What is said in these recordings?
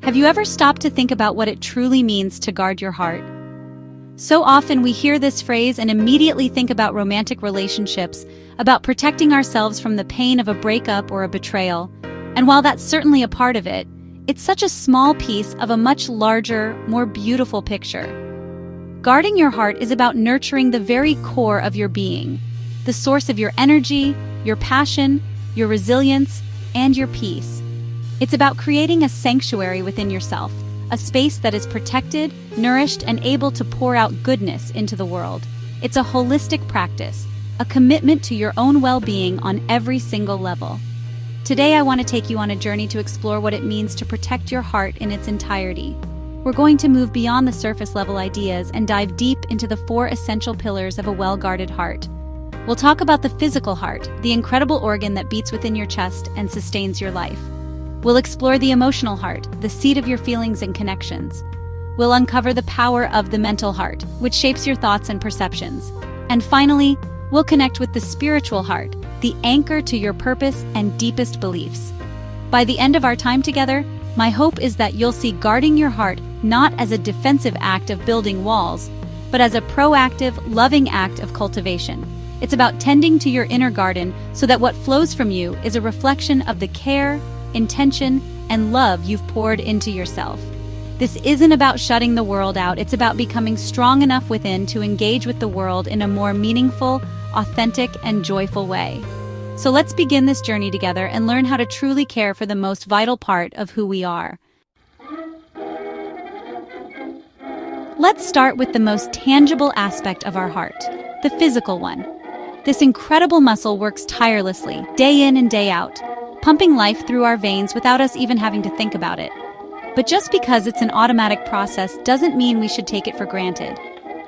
Have you ever stopped to think about what it truly means to guard your heart? So often we hear this phrase and immediately think about romantic relationships, about protecting ourselves from the pain of a breakup or a betrayal. And while that's certainly a part of it, it's such a small piece of a much larger, more beautiful picture. Guarding your heart is about nurturing the very core of your being, the source of your energy, your passion, your resilience, and your peace. It's about creating a sanctuary within yourself, a space that is protected, nourished, and able to pour out goodness into the world. It's a holistic practice, a commitment to your own well-being on every single level. Today I want to take you on a journey to explore what it means to protect your heart in its entirety. We're going to move beyond the surface-level ideas and dive deep into the 4 essential pillars of a well-guarded heart. We'll talk about the physical heart, the incredible organ that beats within your chest and sustains your life. We'll explore the emotional heart, the seat of your feelings and connections. We'll uncover the power of the mental heart, which shapes your thoughts and perceptions. And finally, we'll connect with the spiritual heart, the anchor to your purpose and deepest beliefs. By the end of our time together, my hope is that you'll see guarding your heart not as a defensive act of building walls, but as a proactive, loving act of cultivation. It's about tending to your inner garden so that what flows from you is a reflection of the care, intention, and love you've poured into yourself. This isn't about shutting the world out, it's about becoming strong enough within to engage with the world in a more meaningful, authentic, and joyful way. So let's begin this journey together and learn how to truly care for the most vital part of who we are. Let's start with the most tangible aspect of our heart, the physical one. This incredible muscle works tirelessly, day in and day out, pumping life through our veins without us even having to think about it. But just because it's an automatic process doesn't mean we should take it for granted.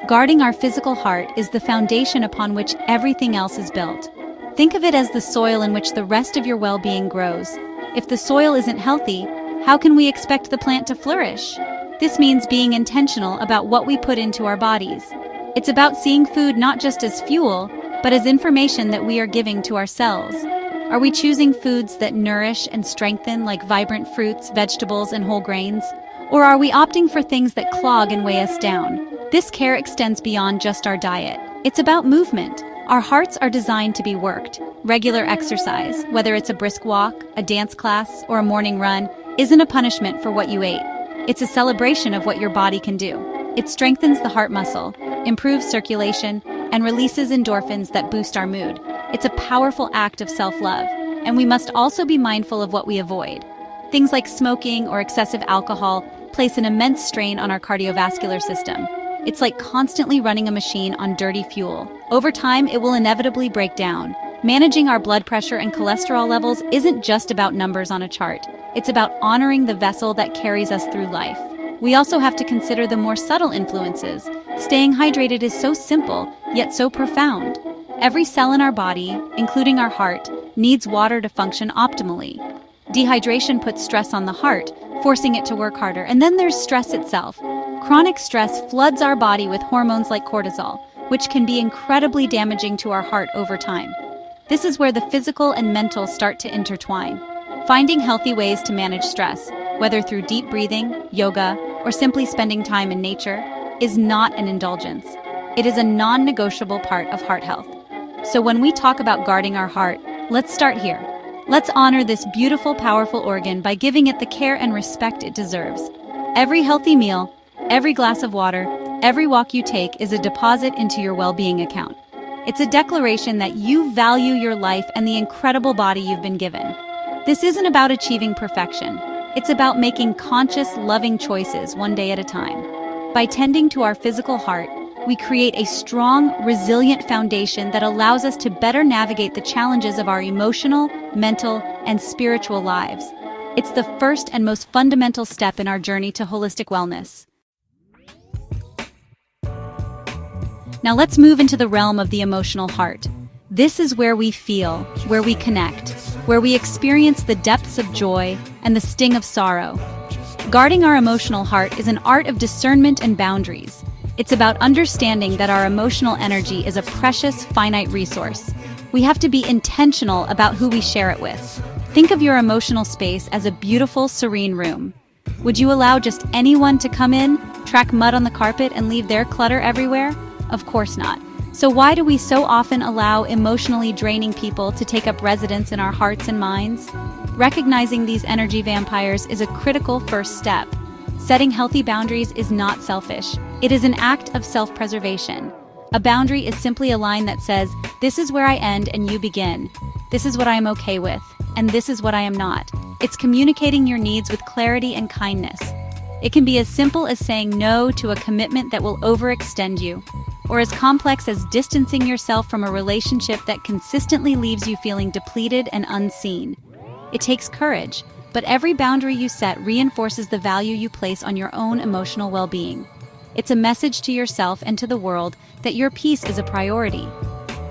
Guarding our physical heart is the foundation upon which everything else is built. Think of it as the soil in which the rest of your well-being grows. If the soil isn't healthy, how can we expect the plant to flourish? This means being intentional about what we put into our bodies. It's about seeing food not just as fuel, but as information that we are giving to ourselves. Are we choosing foods that nourish and strengthen, like vibrant fruits, vegetables, and whole grains? Or are we opting for things that clog and weigh us down? This care extends beyond just our diet. It's about movement. Our hearts are designed to be worked. Regular exercise, whether it's a brisk walk, a dance class, or a morning run, isn't a punishment for what you ate. It's a celebration of what your body can do. It strengthens the heart muscle, improves circulation, and releases endorphins that boost our mood. It's a powerful act of self-love, and we must also be mindful of what we avoid. Things like smoking or excessive alcohol place an immense strain on our cardiovascular system. It's like constantly running a machine on dirty fuel. Over time, it will inevitably break down. Managing our blood pressure and cholesterol levels isn't just about numbers on a chart. It's about honoring the vessel that carries us through life. We also have to consider the more subtle influences. Staying hydrated is so simple, yet so profound. Every cell in our body, including our heart, needs water to function optimally. Dehydration puts stress on the heart, forcing it to work harder. And then there's stress itself. Chronic stress floods our body with hormones like cortisol, which can be incredibly damaging to our heart over time. This is where the physical and mental start to intertwine. Finding healthy ways to manage stress, whether through deep breathing, yoga, or simply spending time in nature, is not an indulgence. It is a non-negotiable part of heart health. So when we talk about guarding our heart, let's start here. Let's honor this beautiful, powerful organ by giving it the care and respect it deserves. Every healthy meal, every glass of water, every walk you take is a deposit into your well-being account. It's a declaration that you value your life and the incredible body you've been given. This isn't about achieving perfection. It's about making conscious, loving choices one day at a time. By tending to our physical heart, we create a strong, resilient foundation that allows us to better navigate the challenges of our emotional, mental, and spiritual lives. It's the first and most fundamental step in our journey to holistic wellness. Now let's move into the realm of the emotional heart. This is where we feel, where we connect, where we experience the depths of joy and the sting of sorrow. Guarding our emotional heart is an art of discernment and boundaries. It's about understanding that our emotional energy is a precious, finite resource. We have to be intentional about who we share it with. Think of your emotional space as a beautiful, serene room. Would you allow just anyone to come in, track mud on the carpet, and leave their clutter everywhere? Of course not. So why do we so often allow emotionally draining people to take up residence in our hearts and minds? Recognizing these energy vampires is a critical first step. Setting healthy boundaries is not selfish. It is an act of self-preservation. A boundary is simply a line that says, this is where I end and you begin. This is what I am okay with, and this is what I am not. It's communicating your needs with clarity and kindness. It can be as simple as saying no to a commitment that will overextend you, or as complex as distancing yourself from a relationship that consistently leaves you feeling depleted and unseen. It takes courage, but every boundary you set reinforces the value you place on your own emotional well-being. It's a message to yourself and to the world that your peace is a priority.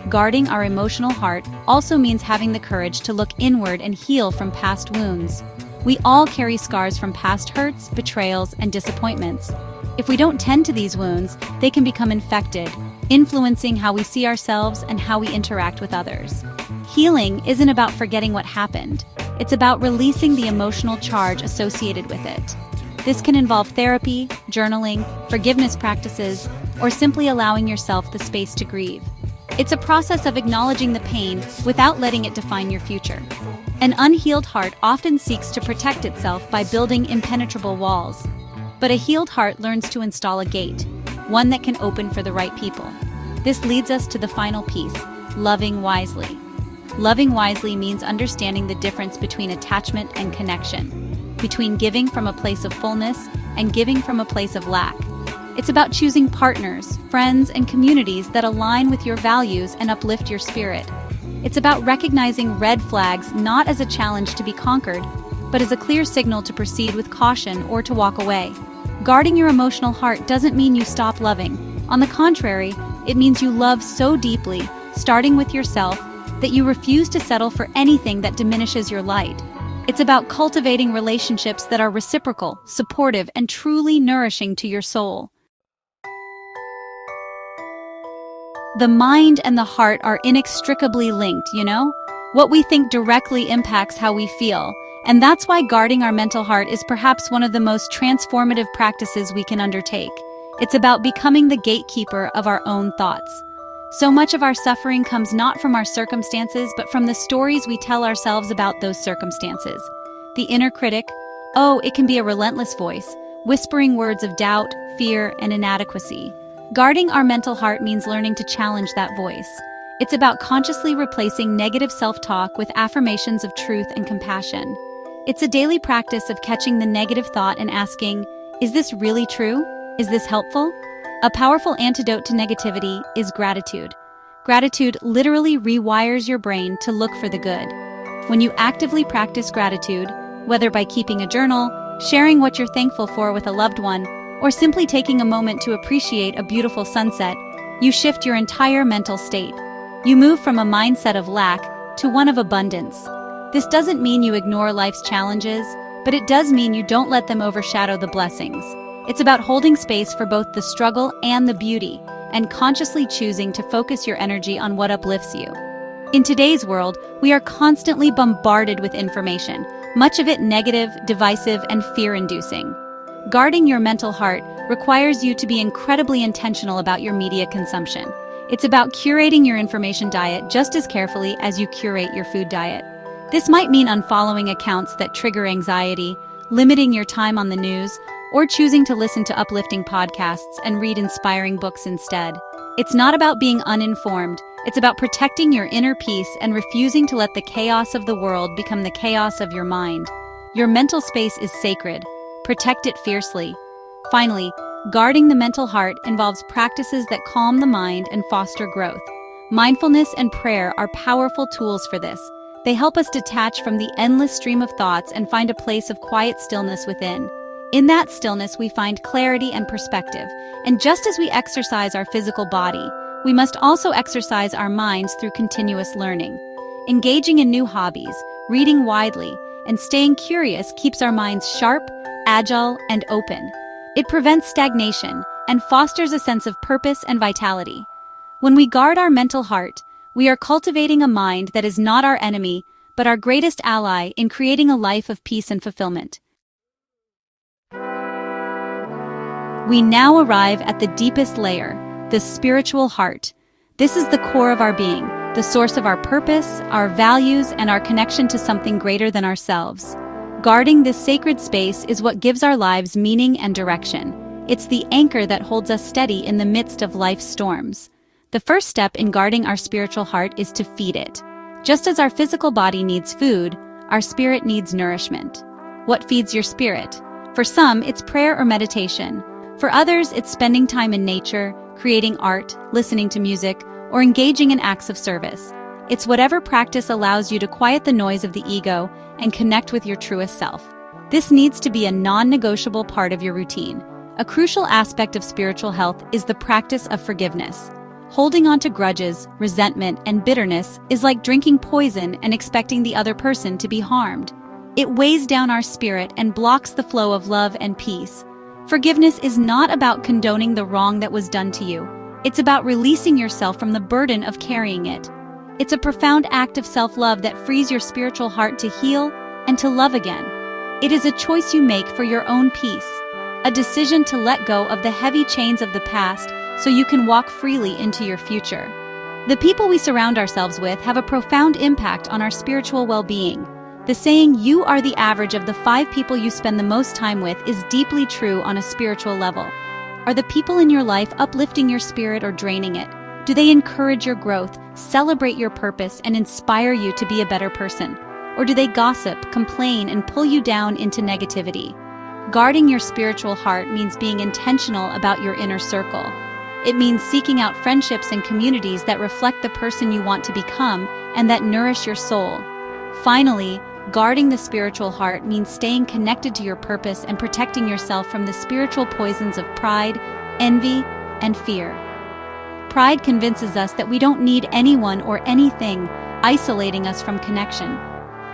Guarding our emotional heart also means having the courage to look inward and heal from past wounds. We all carry scars from past hurts, betrayals, and disappointments. If we don't tend to these wounds, they can become infected, influencing how we see ourselves and how we interact with others. Healing isn't about forgetting what happened. It's about releasing the emotional charge associated with it. This can involve therapy, journaling, forgiveness practices, or simply allowing yourself the space to grieve. It's a process of acknowledging the pain without letting it define your future. An unhealed heart often seeks to protect itself by building impenetrable walls. But a healed heart learns to install a gate, one that can open for the right people. This leads us to the final piece, loving wisely. Loving wisely means understanding the difference between attachment and connection, between giving from a place of fullness and giving from a place of lack. It's about choosing partners, friends, and communities that align with your values and uplift your spirit. It's about recognizing red flags not as a challenge to be conquered, but as a clear signal to proceed with caution or to walk away. Guarding your emotional heart doesn't mean you stop loving. On the contrary, it means you love so deeply, starting with yourself, that you refuse to settle for anything that diminishes your light. It's about cultivating relationships that are reciprocal, supportive, and truly nourishing to your soul. The mind and the heart are inextricably linked, you know? What we think directly impacts how we feel, and that's why guarding our mental heart is perhaps one of the most transformative practices we can undertake. It's about becoming the gatekeeper of our own thoughts. So much of our suffering comes not from our circumstances, but from the stories we tell ourselves about those circumstances. The inner critic, it can be a relentless voice, whispering words of doubt, fear, and inadequacy. Guarding our mental heart means learning to challenge that voice. It's about consciously replacing negative self-talk with affirmations of truth and compassion. It's a daily practice of catching the negative thought and asking, is this really true? Is this helpful? A powerful antidote to negativity is gratitude. Gratitude literally rewires your brain to look for the good. When you actively practice gratitude, whether by keeping a journal, sharing what you're thankful for with a loved one, or simply taking a moment to appreciate a beautiful sunset, you shift your entire mental state. You move from a mindset of lack to one of abundance. This doesn't mean you ignore life's challenges, but it does mean you don't let them overshadow the blessings. It's about holding space for both the struggle and the beauty, and consciously choosing to focus your energy on what uplifts you. In today's world, we are constantly bombarded with information, much of it negative, divisive, and fear-inducing. Guarding your mental heart requires you to be incredibly intentional about your media consumption. It's about curating your information diet just as carefully as you curate your food diet. This might mean unfollowing accounts that trigger anxiety, limiting your time on the news, or choosing to listen to uplifting podcasts and read inspiring books instead. It's not about being uninformed. It's about protecting your inner peace and refusing to let the chaos of the world become the chaos of your mind. Your mental space is sacred. Protect it fiercely. Finally, guarding the mental heart involves practices that calm the mind and foster growth. Mindfulness and prayer are powerful tools for this. They help us detach from the endless stream of thoughts and find a place of quiet stillness within. In that stillness, we find clarity and perspective. And just as we exercise our physical body, we must also exercise our minds through continuous learning. Engaging in new hobbies, reading widely, and staying curious keeps our minds sharp, agile, and open. It prevents stagnation and fosters a sense of purpose and vitality. When we guard our mental heart, we are cultivating a mind that is not our enemy, but our greatest ally in creating a life of peace and fulfillment. We now arrive at the deepest layer, the spiritual heart. This is the core of our being, the source of our purpose, our values, and our connection to something greater than ourselves. Guarding this sacred space is what gives our lives meaning and direction. It's the anchor that holds us steady in the midst of life's storms. The first step in guarding our spiritual heart is to feed it. Just as our physical body needs food, our spirit needs nourishment. What feeds your spirit? For some, it's prayer or meditation. For others, it's spending time in nature, creating art, listening to music, or engaging in acts of service. It's whatever practice allows you to quiet the noise of the ego and connect with your truest self. This needs to be a non-negotiable part of your routine. A crucial aspect of spiritual health is the practice of forgiveness. Holding on to grudges, resentment, and bitterness is like drinking poison and expecting the other person to be harmed. It weighs down our spirit and blocks the flow of love and peace. Forgiveness is not about condoning the wrong that was done to you. It's about releasing yourself from the burden of carrying it. It's a profound act of self-love that frees your spiritual heart to heal and to love again. It is a choice you make for your own peace, a decision to let go of the heavy chains of the past so you can walk freely into your future. The people we surround ourselves with have a profound impact on our spiritual well-being. The saying, "You are the average of the 5 people you spend the most time with," is deeply true on a spiritual level. Are the people in your life uplifting your spirit or draining it? Do they encourage your growth, celebrate your purpose, and inspire you to be a better person? Or do they gossip, complain, and pull you down into negativity? Guarding your spiritual heart means being intentional about your inner circle. It means seeking out friendships and communities that reflect the person you want to become and that nourish your soul. Finally, guarding the spiritual heart means staying connected to your purpose and protecting yourself from the spiritual poisons of pride, envy, and fear. Pride convinces us that we don't need anyone or anything, isolating us from connection.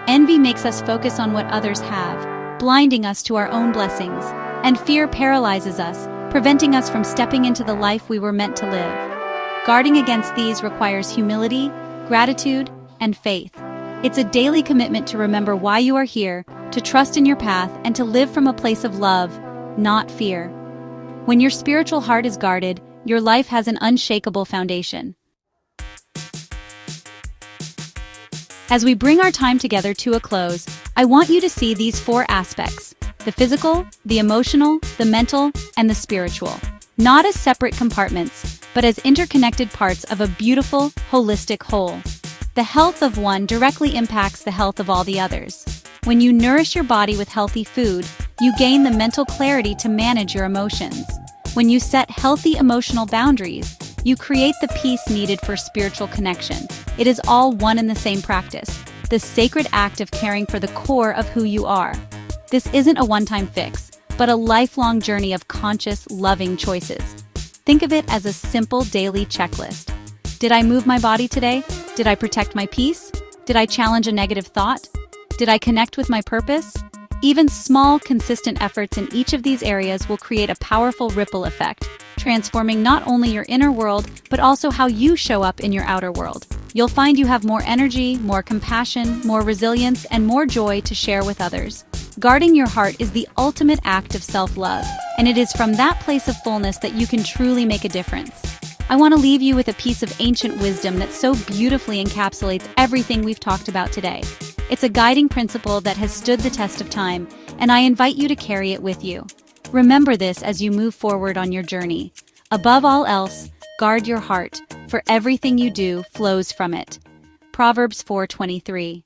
Envy makes us focus on what others have, blinding us to our own blessings. And fear paralyzes us, preventing us from stepping into the life we were meant to live. Guarding against these requires humility, gratitude, and faith. It's a daily commitment to remember why you are here, to trust in your path, and to live from a place of love, not fear. When your spiritual heart is guarded, your life has an unshakable foundation. As we bring our time together to a close, I want you to see these 4 aspects: the physical, the emotional, the mental, and the spiritual. Not as separate compartments, but as interconnected parts of a beautiful, holistic whole. The health of one directly impacts the health of all the others. When you nourish your body with healthy food, you gain the mental clarity to manage your emotions. When you set healthy emotional boundaries, you create the peace needed for spiritual connection. It is all one and the same practice, the sacred act of caring for the core of who you are. This isn't a one-time fix, but a lifelong journey of conscious, loving choices. Think of it as a simple daily checklist. Did I move my body today? Did I protect my peace? Did I challenge a negative thought? Did I connect with my purpose? Even small, consistent efforts in each of these areas will create a powerful ripple effect, transforming not only your inner world, but also how you show up in your outer world. You'll find you have more energy, more compassion, more resilience, and more joy to share with others. Guarding your heart is the ultimate act of self-love, and it is from that place of fullness that you can truly make a difference. I want to leave you with a piece of ancient wisdom that so beautifully encapsulates everything we've talked about today. It's a guiding principle that has stood the test of time, and I invite you to carry it with you. Remember this as you move forward on your journey. Above all else, guard your heart, for everything you do flows from it. Proverbs 4:23.